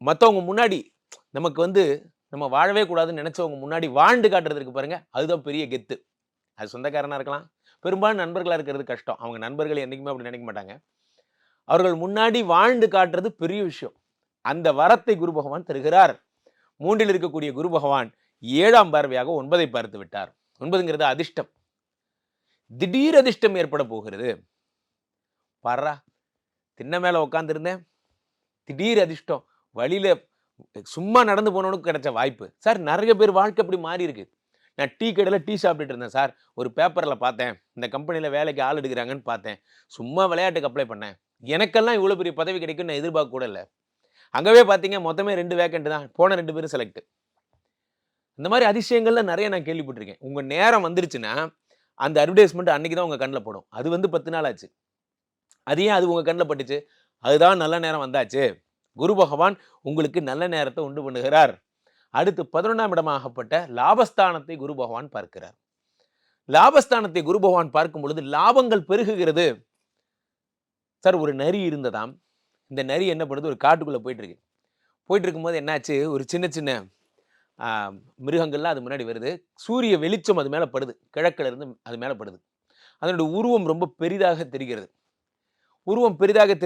மற்றவங்க முன்னாடி நமக்கு நம்ம வாழவே கூடாதுன்னு நினைச்சவங்க முன்னாடி வாழ்ந்து காட்டுறதுக்கு பாருங்க, அதுதான் பெரிய கெத்து. அது சொந்தக்காரனா இருக்கலாம், பெரும்பாலும் நண்பர்களா இருக்கிறது கஷ்டம். அவங்க நண்பர்கள் என்னைக்குமே அப்படி நினைக்க மாட்டாங்க. அவர்கள் முன்னாடி வாழ்ந்து காட்டுறது பெரிய விஷயம். அந்த வரத்தை குரு பகவான் தருகிறார். 3ல் இருக்கக்கூடிய குரு பகவான் 7ஆம் பார்வையாக 9ஐ பார்த்து விட்டார். 9ங்கிறது அதிர்ஷ்டம். திடீர் அதிர்ஷ்டம் ஏற்பட போகிறது. பார்றா, திண்ணை மேல உட்கார்ந்திருந்தேன், திடீர் அதிர்ஷ்டம். வழியில சும்மா நடந்து போனவனுக்கு கிடைச்ச வாய்ப்பு. சார் நெறைய பேர் வாழ்க்கை அப்படி மாறி இருக்கு. நான் டீ கடையில டீ சாப்பிட்டுட்டு இருந்தேன் சார். ஒரு பேப்பர்ல பார்த்தேன். இந்த கம்பெனில வேலைக்கு ஆள் எடுக்குறாங்கன்னு பார்த்தேன். சும்மா விளையாட்டுக்கு அப்ளை பண்ணேன். எனக்கெல்லாம் இவ்வளோ பெரிய பதவி கிடைக்கும்னு நான் எதிர்பார்க்க கூட இல்ல. அங்கவே பார்த்தீங்க மொத்தமே 2 வேக்கன்ட் தான். போன 2 பேரும் செலக்ட். இந்த மாரி அதிசயங்கள்லாம் நெறைய நான் கேள்விப்பட்டிருக்கேன். உங்க நேரம் வந்துருச்சுன்னா, அந்த அட்வர்டைஸ்மென்ட் அன்னைக்கு தான் உங்க கண்ல படும். அது 10 நாள் ஆச்சு. அது ஏன் அது உங்க கண்ல பட்டுச்சு? அதுதான் நல்ல நேரம் வந்தாச்சு. குரு பகவான் உங்களுக்கு நல்ல நேரத்தை உண்டு பண்ணுகிறார். அடுத்து 11ஆம் இடமாகப்பட்ட லாபஸ்தானத்தை குரு பகவான் பார்க்கிறார். லாபஸ்தானத்தை குரு பகவான் பார்க்கும் பொழுது லாபங்கள் பெருகுகிறது. சார் ஒரு நரி இருந்ததாம். இந்த நரி என்ன பண்ணுது? ஒரு காட்டுக்குள்ள போயிட்டு இருக்கு. போயிட்டு இருக்கும்போது என்னாச்சு? ஒரு சின்ன சின்ன ஆ மிருகங்கள்லாம் அது முன்னாடி வருது. சூரிய வெளிச்சம் அது மேல படுது. கிழக்குல இருந்து அது மேல படுது. அதனுடைய உருவம் ரொம்ப பெரிதாக தெரிகிறது. உருவம் பெரிதாக